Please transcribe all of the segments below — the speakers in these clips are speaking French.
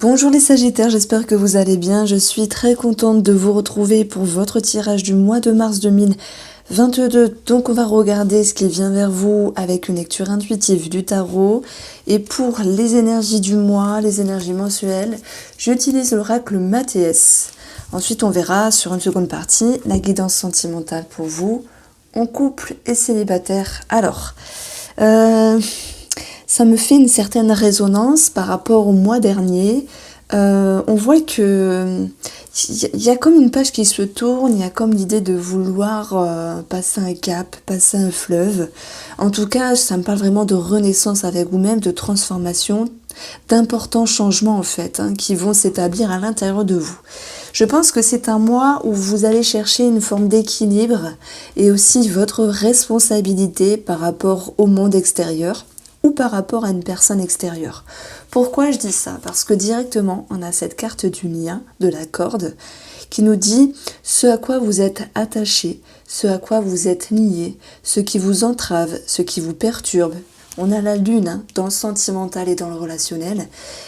Bonjour les Sagittaires, j'espère que vous allez bien. Je suis très contente de vous retrouver pour votre tirage du mois de mars 2022. Donc on va regarder ce qui vient vers vous avec une lecture intuitive du tarot. Et pour les énergies du mois, les énergies mensuelles, j'utilise l'oracle Mathias. Ensuite on verra sur une seconde partie la guidance sentimentale pour vous, en couple et célibataire. Alors, ça me fait une certaine résonance par rapport au mois dernier. On voit que il y a comme une page qui se tourne, il y a comme l'idée de vouloir passer un cap, passer un fleuve. En tout cas, ça me parle vraiment de renaissance avec vous-même, de transformation, d'importants changements en fait, qui vont s'établir à l'intérieur de vous. Je pense que c'est un mois où vous allez chercher une forme d'équilibre et aussi votre responsabilité par rapport au monde extérieur ou par rapport à une personne extérieure. Pourquoi je dis ça? Parce que directement, on a cette carte du lien, de la corde, qui nous dit ce à quoi vous êtes attaché, ce à quoi vous êtes lié, ce qui vous entrave, ce qui vous perturbe. On a la lune dans le sentimental et dans le relationnel.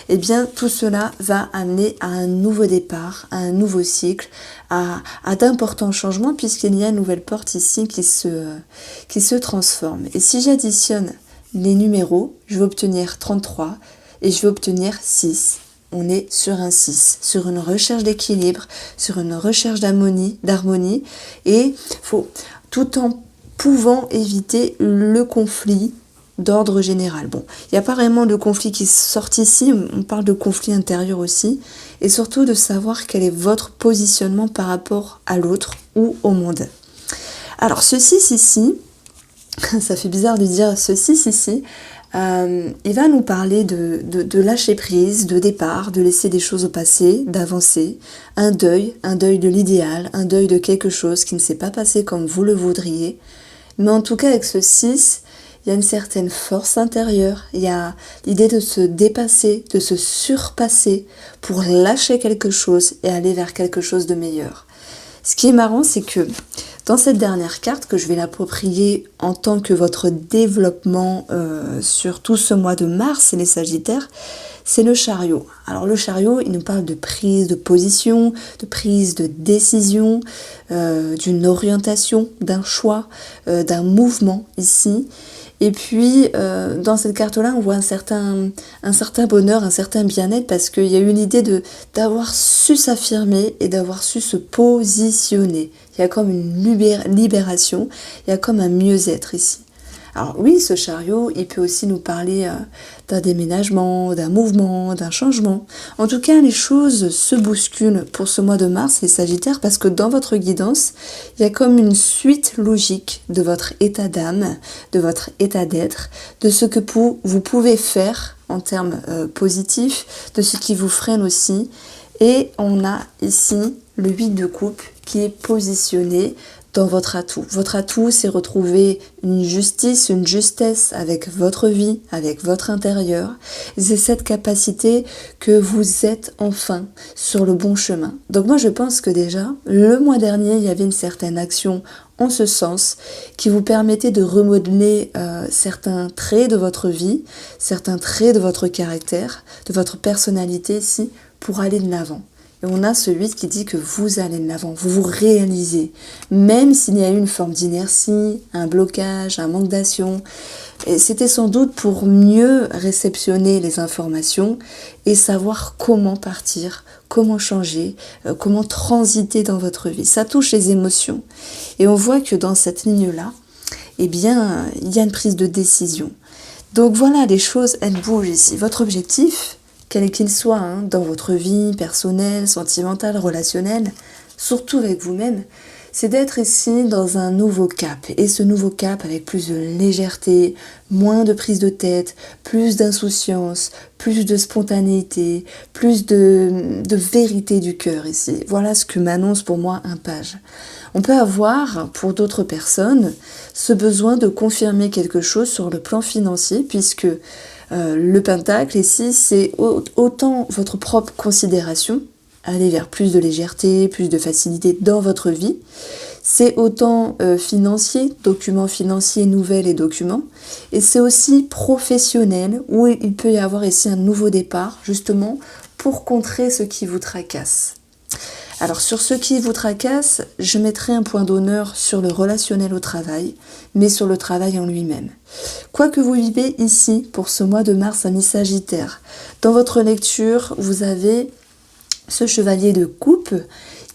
Eh bien, tout cela va amener à un nouveau départ, à un nouveau cycle, à d'importants changements, puisqu'il y a une nouvelle porte ici qui se transforme. Et si j'additionne les numéros, je vais obtenir 33 et je vais obtenir 6. On est sur un 6, sur une recherche d'équilibre, sur une recherche d'harmonie, et faut, tout en pouvant éviter le conflit d'ordre général. Bon, il n'y a pas vraiment de conflit qui sort ici, on parle de conflit intérieur aussi, et surtout de savoir quel est votre positionnement par rapport à l'autre ou au monde. Alors, ce 6 ici, ça fait bizarre de dire ceci, ici. Il va nous parler de lâcher prise, de départ, de laisser des choses au passé, d'avancer, un deuil de l'idéal, un deuil de quelque chose qui ne s'est pas passé comme vous le voudriez. Mais en tout cas, avec ce 6, il y a une certaine force intérieure, il y a l'idée de se dépasser, de se surpasser pour lâcher quelque chose et aller vers quelque chose de meilleur. Ce qui est marrant, c'est que dans cette dernière carte, que je vais l'approprier en tant que votre développement sur tout ce mois de mars, les Sagittaires, c'est le chariot. Alors le chariot, il nous parle de prise de position, de prise de décision, d'une orientation, d'un choix, d'un mouvement ici. Et puis, dans cette carte-là, on voit un certain bonheur, un certain bien-être, parce qu'il y a eu l'idée d'avoir su s'affirmer et d'avoir su se positionner. Il y a comme une libération, il y a comme un mieux-être ici. Alors oui, ce chariot, il peut aussi nous parler d'un déménagement, d'un mouvement, d'un changement. En tout cas, les choses se bousculent pour ce mois de mars, les Sagittaires, parce que dans votre guidance, il y a comme une suite logique de votre état d'âme, de votre état d'être, de ce que vous pouvez faire en termes positifs, de ce qui vous freine aussi. Et on a ici le 8 de coupe qui est positionné dans votre atout. Votre atout, c'est retrouver une justice, une justesse avec votre vie, avec votre intérieur. C'est cette capacité que vous êtes enfin sur le bon chemin. Donc moi, je pense que déjà, le mois dernier, il y avait une certaine action en ce sens qui vous permettait de remodeler certains traits de votre vie, certains traits de votre caractère, de votre personnalité ici, pour aller de l'avant. Et on a ce 8 qui dit que vous allez de l'avant, vous vous réalisez, même s'il y a eu une forme d'inertie, un blocage, un manque d'action. Et c'était sans doute pour mieux réceptionner les informations et savoir comment partir, comment changer, comment transiter dans votre vie. Ça touche les émotions. Et on voit que dans cette ligne-là, eh bien, il y a une prise de décision. Donc voilà, les choses, elles bougent ici. Votre objectif, quel qu'il soit, dans votre vie personnelle, sentimentale, relationnelle, surtout avec vous-même, c'est d'être ici dans un nouveau cap. Et ce nouveau cap avec plus de légèreté, moins de prise de tête, plus d'insouciance, plus de spontanéité, plus de vérité du cœur ici. Voilà ce que m'annonce pour moi un page. On peut avoir, pour d'autres personnes, ce besoin de confirmer quelque chose sur le plan financier, puisque le pentacle ici, c'est autant votre propre considération, aller vers plus de légèreté, plus de facilité dans votre vie. C'est autant financier, documents financiers, nouvelles et documents. Et c'est aussi professionnel, où il peut y avoir ici un nouveau départ, justement, pour contrer ce qui vous tracasse. Alors sur ce qui vous tracasse, je mettrai un point d'honneur sur le relationnel au travail, mais sur le travail en lui-même. Quoi que vous vivez ici pour ce mois de mars à mi-Sagittaire, dans votre lecture, vous avez ce chevalier de coupe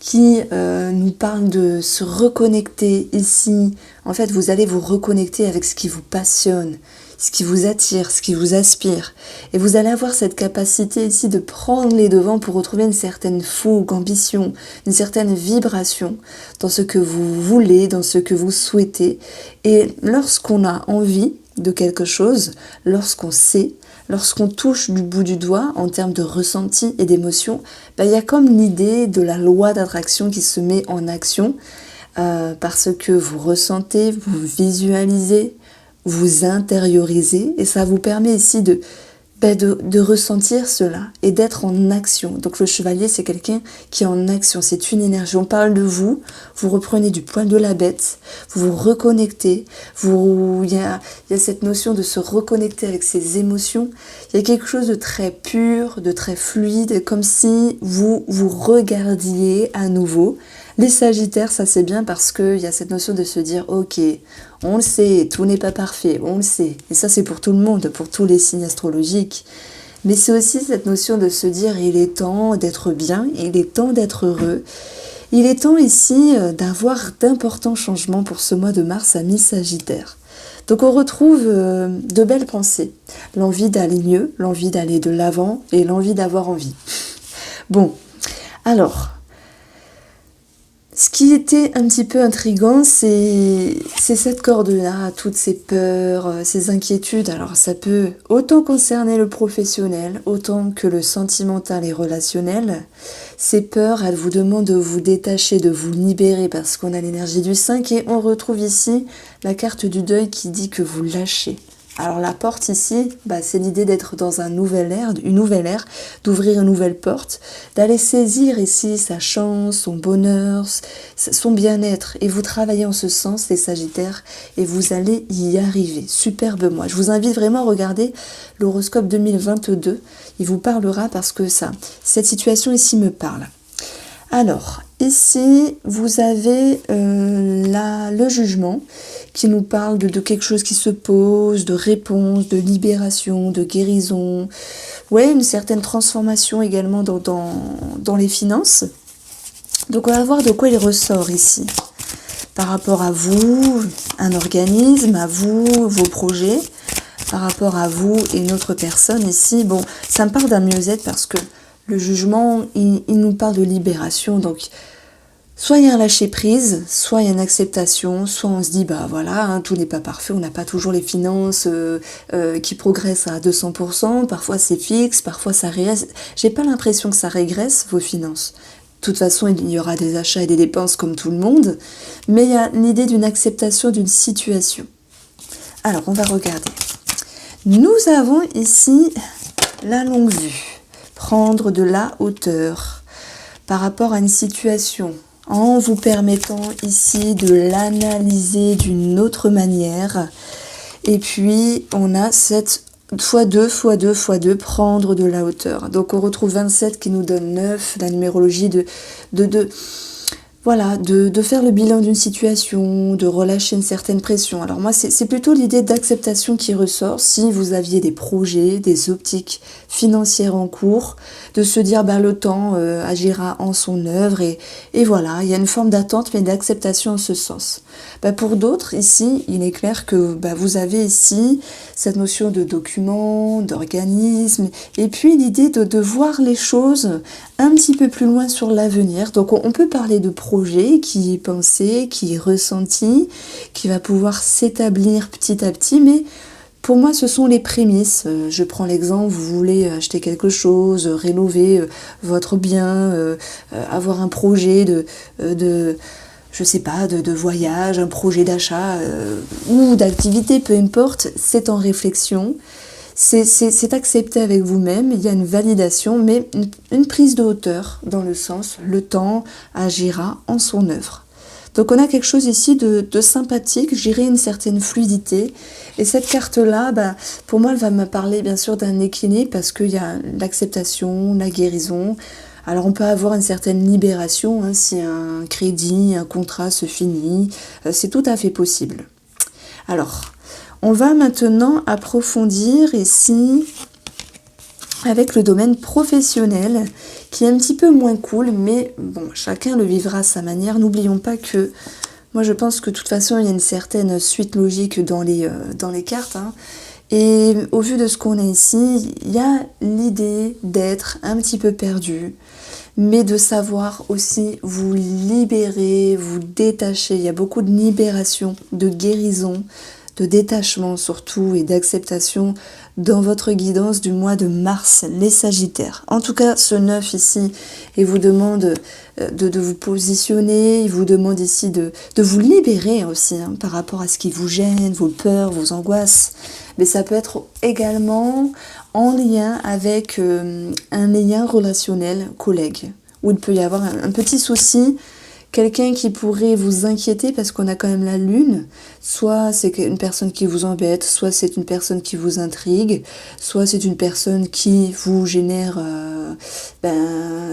qui nous parle de se reconnecter ici. En fait, vous allez vous reconnecter avec ce qui vous passionne, ce qui vous attire, ce qui vous aspire. Et vous allez avoir cette capacité ici de prendre les devants pour retrouver une certaine fougue, ambition, une certaine vibration dans ce que vous voulez, dans ce que vous souhaitez. Et lorsqu'on a envie de quelque chose, lorsqu'on sait, lorsqu'on touche du bout du doigt en termes de ressenti et d'émotion, il y a comme l'idée de la loi d'attraction qui se met en action parce que vous ressentez, vous visualisez, vous intériorisez et ça vous permet ici de ressentir cela et d'être en action. Donc le chevalier, c'est quelqu'un qui est en action, c'est une énergie. On parle de vous, vous reprenez du poil de la bête, vous vous reconnectez, il y a cette notion de se reconnecter avec ses émotions. Il y a quelque chose de très pur, de très fluide, comme si vous vous regardiez à nouveau. Les Sagittaires, ça c'est bien parce qu'il y a cette notion de se dire, ok, on le sait, tout n'est pas parfait, on le sait. Et ça c'est pour tout le monde, pour tous les signes astrologiques. Mais c'est aussi cette notion de se dire, il est temps d'être bien, il est temps d'être heureux. Il est temps ici d'avoir d'importants changements pour ce mois de mars à mi-Sagittaire. Donc on retrouve de belles pensées, l'envie d'aller mieux, l'envie d'aller de l'avant et l'envie d'avoir envie. Bon, alors... Ce qui était un petit peu intriguant, c'est cette corde-là, toutes ces peurs, ces inquiétudes. Alors ça peut autant concerner le professionnel, autant que le sentimental et relationnel. Ces peurs, elles vous demandent de vous détacher, de vous libérer parce qu'on a l'énergie du 5 et on retrouve ici la carte du deuil qui dit que vous lâchez. Alors la porte ici, c'est l'idée d'être dans une nouvelle ère, d'ouvrir une nouvelle porte, d'aller saisir ici sa chance, son bonheur, son bien-être. Et vous travaillez en ce sens, les Sagittaires, et vous allez y arriver. Superbe mois. Je vous invite vraiment à regarder l'horoscope 2022. Il vous parlera parce que cette situation ici me parle. Alors, ici, vous avez le jugement qui nous parle de quelque chose qui se pose, de réponse, de libération, de guérison. Ouais, une certaine transformation également dans les finances. Donc, on va voir de quoi il ressort ici. Par rapport à vous, un organisme, à vous, vos projets, par rapport à vous et une autre personne ici. Bon, ça me parle d'un mieux-être parce que le jugement, il nous parle de libération. Donc, soit il y a un lâcher-prise, soit il y a une acceptation, soit on se dit, voilà, tout n'est pas parfait, on n'a pas toujours les finances qui progressent à 200%, parfois c'est fixe, parfois ça régresse. J'ai pas l'impression que ça régresse, vos finances. De toute façon, il y aura des achats et des dépenses comme tout le monde, mais il y a l'idée d'une acceptation d'une situation. Alors, on va regarder. Nous avons ici la longue vue, prendre de la hauteur par rapport à une situation, en vous permettant ici de l'analyser d'une autre manière. Et puis, on a cette x2, x2, x2, prendre de la hauteur. Donc, on retrouve 27 qui nous donne 9, la numérologie de faire le bilan d'une situation, de relâcher une certaine pression. Alors moi, c'est plutôt l'idée d'acceptation qui ressort. Si vous aviez des projets, des optiques financières en cours, de se dire le temps agira en son œuvre et voilà, il y a une forme d'attente mais d'acceptation en ce sens. Pour d'autres, ici, il est clair que vous avez ici cette notion de document, d'organisme et puis l'idée de voir les choses un petit peu plus loin sur l'avenir. Donc on peut parler de projet qui est pensé, qui est ressenti, qui va pouvoir s'établir petit à petit, mais pour moi, ce sont les prémices. Je prends l'exemple, vous voulez acheter quelque chose, rénover votre bien, avoir un projet de voyage, un projet d'achat ou d'activité, peu importe, c'est en réflexion. C'est accepté avec vous-même, il y a une validation, mais une prise de hauteur dans le sens, le temps agira en son œuvre. Donc on a quelque chose ici de sympathique, je dirais une certaine fluidité. Et cette carte-là, pour moi, elle va me parler bien sûr d'un équilibre parce qu'il y a l'acceptation, la guérison. Alors on peut avoir une certaine libération hein, si un crédit, un contrat se finit. C'est tout à fait possible. Alors, on va maintenant approfondir ici avec le domaine professionnel qui est un petit peu moins cool, mais bon, chacun le vivra à sa manière. N'oublions pas que moi je pense que de toute façon il y a une certaine suite logique dans les cartes. Hein. Et au vu de ce qu'on a ici, il y a l'idée d'être un petit peu perdu, mais de savoir aussi vous libérer, vous détacher. Il y a beaucoup de libération, de guérison, de détachement surtout et d'acceptation dans votre guidance du mois de mars, les Sagittaires. En tout cas, ce 9 ici, il vous demande de vous positionner, il vous demande ici de vous libérer aussi hein, par rapport à ce qui vous gêne, vos peurs, vos angoisses. Mais ça peut être également en lien avec un lien relationnel collègue, où il peut y avoir un petit souci, quelqu'un qui pourrait vous inquiéter parce qu'on a quand même la lune, soit c'est une personne qui vous embête, soit c'est une personne qui vous intrigue, soit c'est une personne qui vous génère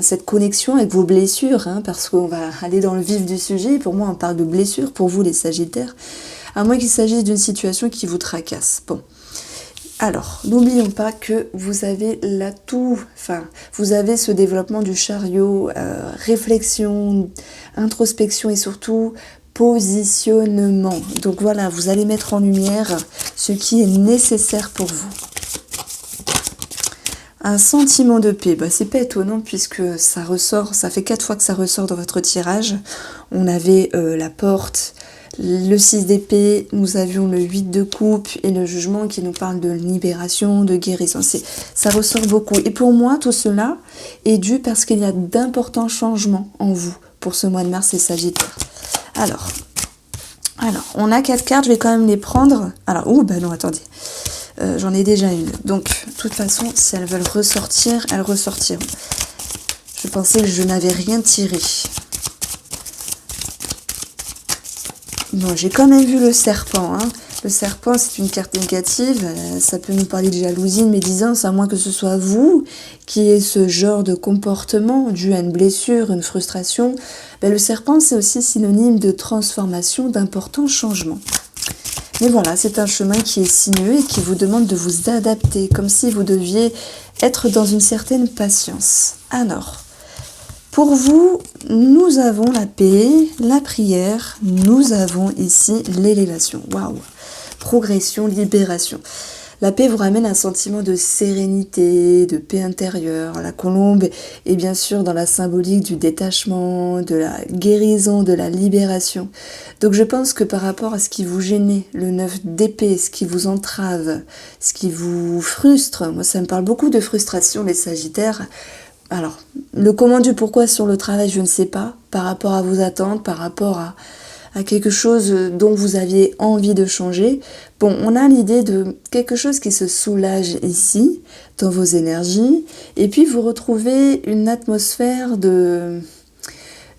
cette connexion avec vos blessures, hein, parce qu'on va aller dans le vif du sujet. Pour moi, on parle de blessures, pour vous les Sagittaires, à moins qu'il s'agisse d'une situation qui vous tracasse. Bon. Alors, n'oublions pas que vous avez l'atout, vous avez ce développement du chariot, réflexion, introspection et surtout positionnement. Donc voilà, vous allez mettre en lumière ce qui est nécessaire pour vous. Un sentiment de paix, c'est pas étonnant puisque ça ressort, ça fait 4 fois que ça ressort dans votre tirage. On avait la porte, le 6 d'épée, nous avions le 8 de coupe et le jugement qui nous parle de libération, de guérison. Ça ressort beaucoup. Et pour moi, tout cela est dû parce qu'il y a d'importants changements en vous pour ce mois de mars et Sagittaire. Alors, on a 4 cartes, je vais quand même les prendre. Alors, non, attendez. J'en ai déjà une. Donc, de toute façon, si elles veulent ressortir, elles ressortiront. Je pensais que je n'avais rien tiré. Bon, j'ai quand même vu le serpent. Hein. Le serpent, c'est une carte négative. Ça peut nous parler de jalousie, de médisance, à moins que ce soit vous qui ayez ce genre de comportement dû à une blessure, une frustration. Le serpent, c'est aussi synonyme de transformation, d'importants changements. Mais voilà, c'est un chemin qui est sinueux et qui vous demande de vous adapter, comme si vous deviez être dans une certaine patience. Alors, pour vous, nous avons la paix, la prière, nous avons ici l'élévation. Waouh! Progression, libération. La paix vous ramène un sentiment de sérénité, de paix intérieure. La colombe est bien sûr dans la symbolique du détachement, de la guérison, de la libération. Donc je pense que par rapport à ce qui vous gêne, le 9 d'épée, ce qui vous entrave, ce qui vous frustre, moi ça me parle beaucoup de frustration les Sagittaires. Alors, le comment du pourquoi sur le travail, je ne sais pas, par rapport à vos attentes, par rapport à quelque chose dont vous aviez envie de changer. Bon, on a l'idée de quelque chose qui se soulage ici, dans vos énergies, et puis vous retrouvez une atmosphère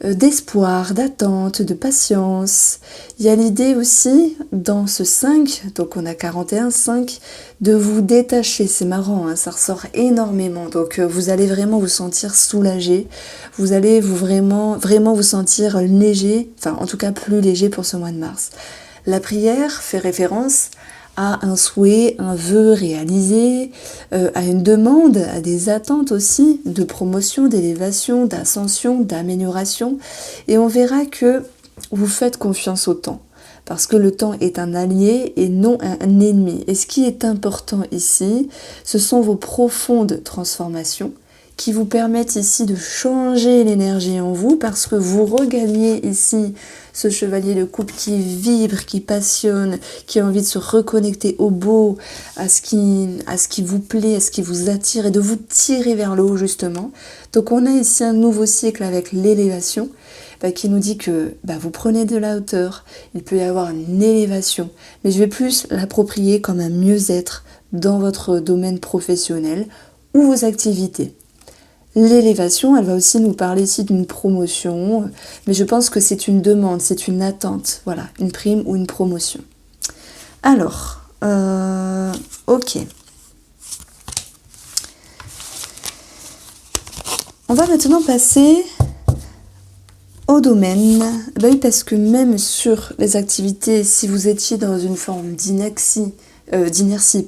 d'espoir, d'attente, de patience. Il y a l'idée aussi, dans ce 5, donc on a 41, 5, de vous détacher. C'est marrant, hein, ça ressort énormément. Donc vous allez vraiment vous sentir soulagé. Vous allez vraiment vous sentir léger, enfin en tout cas plus léger pour ce mois de mars. La prière fait référence à un souhait, un vœu réalisé, à une demande, à des attentes aussi de promotion, d'élévation, d'ascension, d'amélioration. Et on verra que vous faites confiance au temps, parce que le temps est un allié et non un ennemi. Et ce qui est important ici, ce sont vos profondes transformations qui vous permettent ici de changer l'énergie en vous parce que vous regagnez ici ce chevalier de coupe qui vibre, qui passionne, qui a envie de se reconnecter au beau, à ce qui vous plaît, à ce qui vous attire et de vous tirer vers le haut justement. Donc on a ici un nouveau cycle avec l'élévation qui nous dit que vous prenez de la hauteur, il peut y avoir une élévation, mais je vais plus l'approprier comme un mieux-être dans votre domaine professionnel ou vos activités. L'élévation, elle va aussi nous parler ici d'une promotion, mais je pense que c'est une demande, c'est une attente, voilà, une prime ou une promotion. Alors, ok. On va maintenant passer au domaine, bah oui, parce que même sur les activités, si vous étiez dans une forme d'inertie,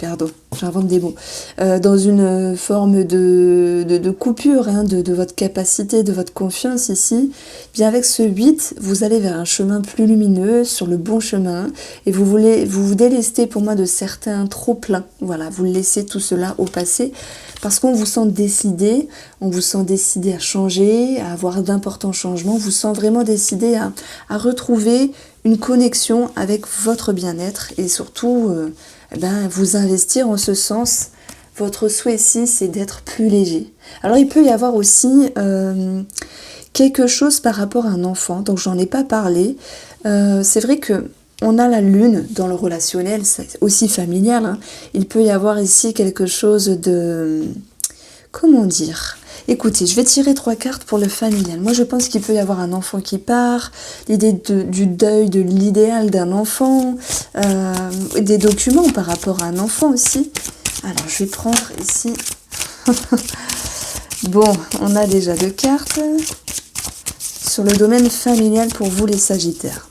pardon, j'invente des mots, dans une forme de coupure de votre capacité, de votre confiance ici, bien avec ce 8, vous allez vers un chemin plus lumineux, sur le bon chemin, et vous délestez pour moi de certains trop-pleins, voilà, vous laissez tout cela au passé, parce qu'on vous sent décidé, on vous sent décidé à changer, à avoir d'importants changements, on vous sent vraiment décidé à retrouver une connexion avec votre bien-être et surtout vous investir en ce sens. Votre souhait ici, c'est d'être plus léger. Alors il peut y avoir aussi quelque chose par rapport à un enfant, donc j'en ai pas parlé. C'est vrai que on a la lune dans le relationnel, c'est aussi familial, hein. Il peut y avoir ici quelque chose de... Comment dire ? Écoutez, je vais tirer 3 cartes pour le familial. Moi, je pense qu'il peut y avoir un enfant qui part, l'idée du deuil, de l'idéal d'un enfant, des documents par rapport à un enfant aussi. Alors, je vais prendre ici... Bon, on a déjà 2 cartes sur le domaine familial pour vous les Sagittaires.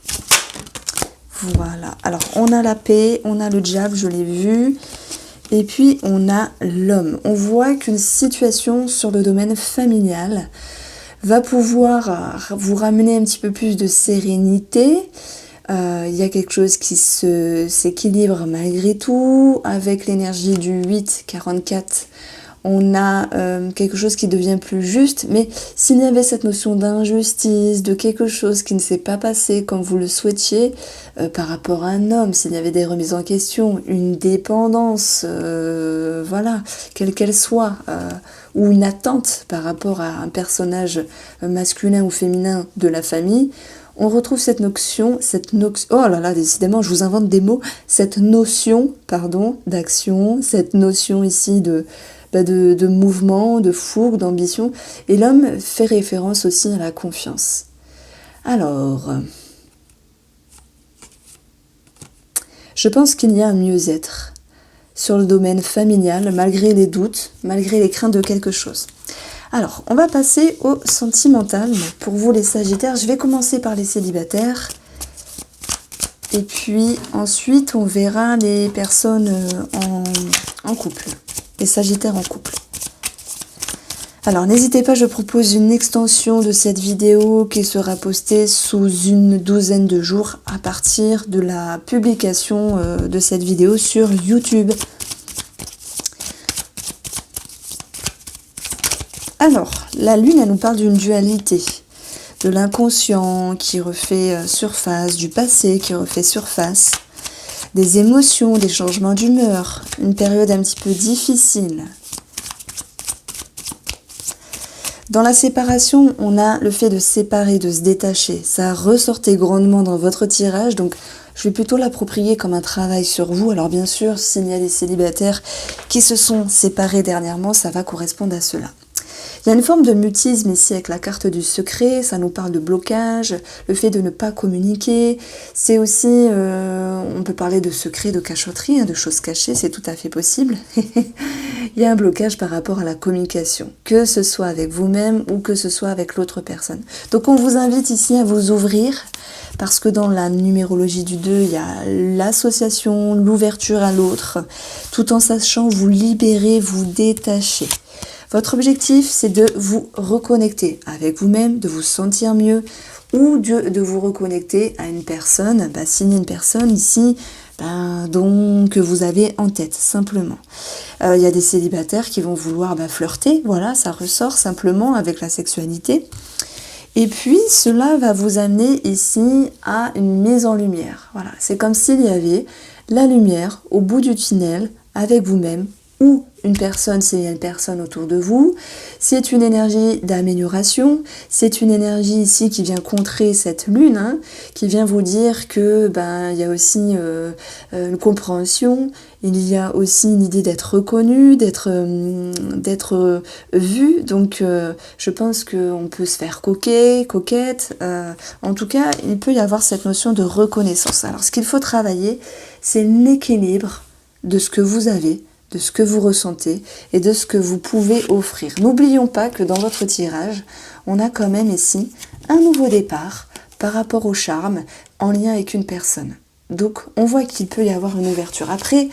Voilà. Alors, on a la paix, on a le diable, je l'ai vu. Et puis, on a l'homme. On voit qu'une situation sur le domaine familial va pouvoir vous ramener un petit peu plus de sérénité. Il y a quelque chose qui s'équilibre malgré tout. Avec l'énergie du 8, 44, on a quelque chose qui devient plus juste, mais s'il y avait cette notion d'injustice, de quelque chose qui ne s'est pas passé comme vous le souhaitiez par rapport à un homme, s'il y avait des remises en question, une dépendance, voilà, quelle qu'elle soit, ou une attente par rapport à un personnage masculin ou féminin de la famille, on retrouve cette notion, oh là là, décidément, je vous invente des mots, cette notion, pardon, d'action, cette notion ici de mouvement, de fougue, d'ambition. Et l'homme fait référence aussi à la confiance. Alors, je pense qu'il y a un mieux-être sur le domaine familial, malgré les doutes, malgré les craintes de quelque chose. Alors, on va passer au sentimental. Pour vous les Sagittaires, je vais commencer par les célibataires. Et puis ensuite, on verra les personnes en couple. Les Sagittaires en couple. Alors n'hésitez pas, je propose une extension de cette vidéo qui sera postée sous une douzaine de jours à partir de la publication de cette vidéo sur YouTube. Alors, la Lune, elle nous parle d'une dualité, de l'inconscient qui refait surface, du passé qui refait surface, des émotions, des changements d'humeur, une période un petit peu difficile. Dans la séparation, on a le fait de séparer, de se détacher. Ça ressortait grandement dans votre tirage, donc je vais plutôt l'approprier comme un travail sur vous. Alors bien sûr, s'il y a des célibataires qui se sont séparés dernièrement, ça va correspondre à cela. Il y a une forme de mutisme ici avec la carte du secret, ça nous parle de blocage, le fait de ne pas communiquer. C'est aussi, on peut parler de secret, de cachotterie, de choses cachées, c'est tout à fait possible. Il y a un blocage par rapport à la communication, que ce soit avec vous-même ou que ce soit avec l'autre personne. Donc on vous invite ici à vous ouvrir, parce que dans la numérologie du 2, il y a l'association, l'ouverture à l'autre, tout en sachant vous libérer, vous détacher. Votre objectif, c'est de vous reconnecter avec vous-même, de vous sentir mieux ou de vous reconnecter à une personne, signer une personne ici, que vous avez en tête, simplement. Il y a des célibataires qui vont vouloir flirter, voilà, ça ressort simplement avec la sexualité. Et puis, cela va vous amener ici à une mise en lumière. Voilà, c'est comme s'il y avait la lumière au bout du tunnel avec vous-même ou une personne, s'il y a une personne autour de vous. C'est une énergie d'amélioration, c'est une énergie ici qui vient contrer cette lune, hein, qui vient vous dire que il y a aussi une compréhension, il y a aussi une idée d'être reconnu, d'être vu. Donc je pense qu'on peut se faire coquette. En tout cas, il peut y avoir cette notion de reconnaissance. Alors ce qu'il faut travailler, c'est l'équilibre de ce que vous avez, de ce que vous ressentez et de ce que vous pouvez offrir. N'oublions pas que dans votre tirage, on a quand même ici un nouveau départ par rapport au charme en lien avec une personne. Donc on voit qu'il peut y avoir une ouverture. Après,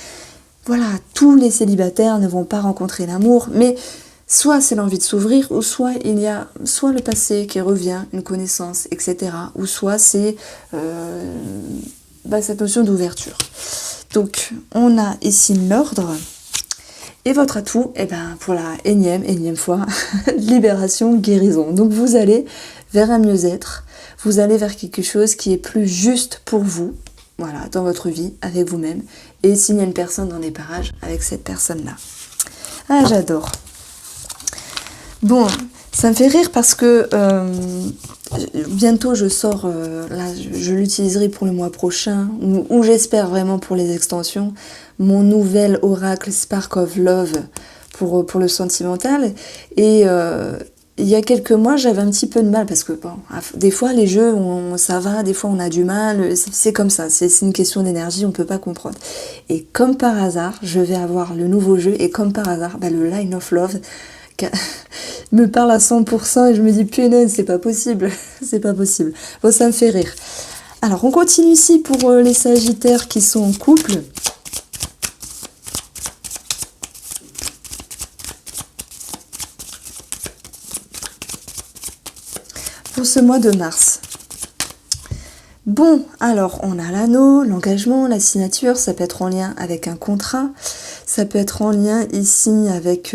voilà, tous les célibataires ne vont pas rencontrer l'amour, mais soit c'est l'envie de s'ouvrir, ou soit il y a soit le passé qui revient, une connaissance, etc. Ou soit c'est cette notion d'ouverture. Donc on a ici l'ordre. Et votre atout, pour la énième fois, libération, guérison. Donc vous allez vers un mieux-être, vous allez vers quelque chose qui est plus juste pour vous, voilà, dans votre vie, avec vous-même, et s'il y a une personne dans les parages, avec cette personne-là. Ah, j'adore. Bon, ça me fait rire parce que bientôt je sors, là je l'utiliserai pour le mois prochain, ou j'espère vraiment pour les extensions, mon nouvel oracle Spark of Love pour le sentimental. Et il y a quelques mois, j'avais un petit peu de mal parce que des fois les jeux, ça va, des fois on a du mal, c'est comme ça, c'est une question d'énergie, on peut pas comprendre. Et comme par hasard, je vais avoir le nouveau jeu et comme par hasard, le Line of Love me parle à 100% et je me dis punaise, c'est pas possible, c'est pas possible. Bon, ça me fait rire. Alors on continue ici pour les Sagittaires qui sont en couple. Pour ce mois de mars. Bon, alors on a l'anneau, l'engagement, la signature, ça peut être en lien avec un contrat, ça peut être en lien ici avec,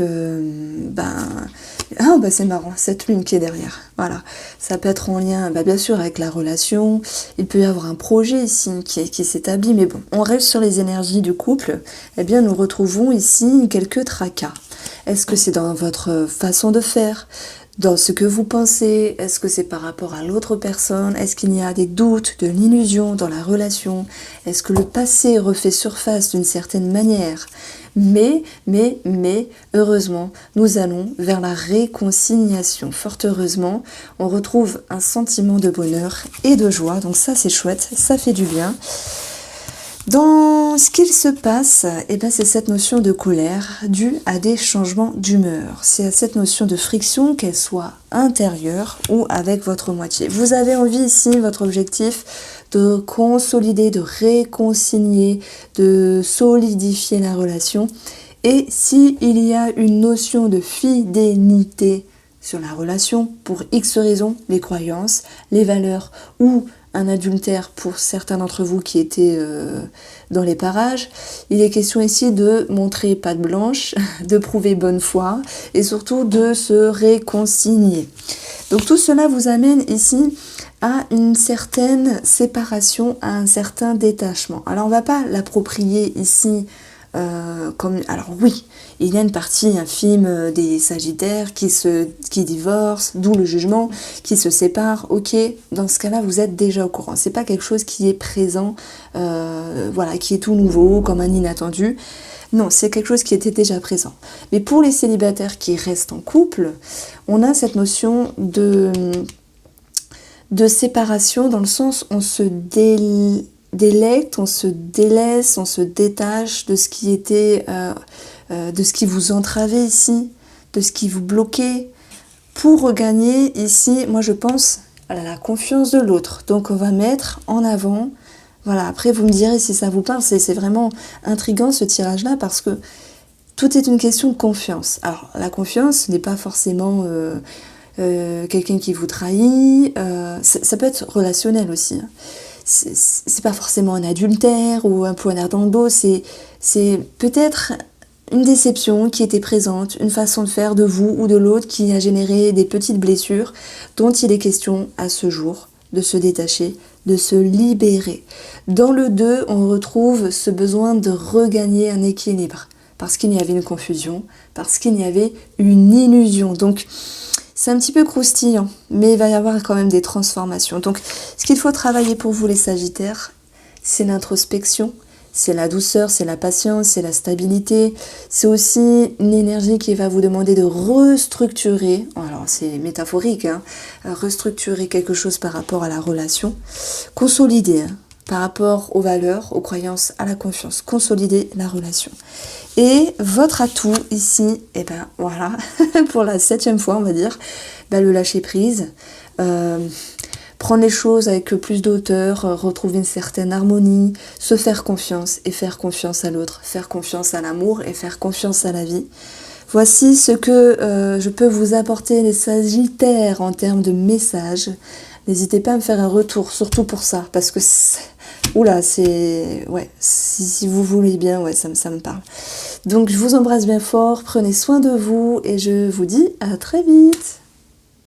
c'est marrant, cette lune qui est derrière, voilà, ça peut être en lien, bien sûr, avec la relation, il peut y avoir un projet ici qui s'établit, mais bon, on reste sur les énergies du couple, nous retrouvons ici quelques tracas. Est-ce que c'est dans votre façon de faire ? Dans ce que vous pensez, est-ce que c'est par rapport à l'autre personne? Est-ce qu'il y a des doutes, de l'illusion dans la relation? Est-ce que le passé refait surface d'une certaine manière? Mais, heureusement, nous allons vers la réconciliation. Fort heureusement, on retrouve un sentiment de bonheur et de joie. Donc ça, c'est chouette, ça fait du bien. Dans ce qu'il se passe, c'est cette notion de colère due à des changements d'humeur. C'est à cette notion de friction, qu'elle soit intérieure ou avec votre moitié. Vous avez envie ici, votre objectif, de consolider, de réconcilier, de solidifier la relation. Et s'il y a une notion de fidélité sur la relation, pour X raisons, les croyances, les valeurs ou un adultère pour certains d'entre vous qui étaient dans les parages. Il est question ici de montrer patte blanche, de prouver bonne foi et surtout de se réconcilier. Donc tout cela vous amène ici à une certaine séparation, à un certain détachement. Alors on ne va pas l'approprier ici alors oui, il y a une partie infime des Sagittaires qui divorcent, d'où le jugement, qui se séparent. Ok, dans ce cas-là, vous êtes déjà au courant. C'est pas quelque chose qui est présent, qui est tout nouveau, comme un inattendu. Non, c'est quelque chose qui était déjà présent. Mais pour les célibataires qui restent en couple, on a cette notion de séparation dans le sens où on se délecte, on se délaisse, on se détache de ce qui était, de ce qui vous entravait ici, de ce qui vous bloquait, pour regagner ici, moi je pense, à la confiance de l'autre. Donc on va mettre en avant, voilà, après vous me direz si ça vous parle, c'est vraiment intriguant ce tirage-là, parce que tout est une question de confiance. Alors la confiance n'est pas forcément quelqu'un qui vous trahit, ça peut être relationnel aussi, hein. C'est pas forcément un adultère ou un poignard dans le dos, c'est peut-être une déception qui était présente, une façon de faire de vous ou de l'autre qui a généré des petites blessures dont il est question à ce jour de se détacher, de se libérer. Dans le 2, on retrouve ce besoin de regagner un équilibre. parce qu'il y avait une confusion, parce qu'il y avait une illusion. Donc, c'est un petit peu croustillant, mais il va y avoir quand même des transformations. Donc, ce qu'il faut travailler pour vous, les Sagittaires, c'est l'introspection, c'est la douceur, c'est la patience, c'est la stabilité. C'est aussi une énergie qui va vous demander de restructurer, alors c'est métaphorique, hein, restructurer quelque chose par rapport à la relation, consolider, hein, par rapport aux valeurs, aux croyances, à la confiance, consolider la relation. Et votre atout ici, et ben voilà, pour la 7e fois on va dire, ben, le lâcher prise, prendre les choses avec plus d'auteur, retrouver une certaine harmonie, se faire confiance et faire confiance à l'autre, faire confiance à l'amour et faire confiance à la vie. Voici ce que je peux vous apporter, les Sagittaires, en termes de messages. N'hésitez pas à me faire un retour, surtout pour ça, parce que oula, c'est... Ouais, si vous voulez bien, ouais, ça me parle. Donc je vous embrasse bien fort, prenez soin de vous et je vous dis à très vite.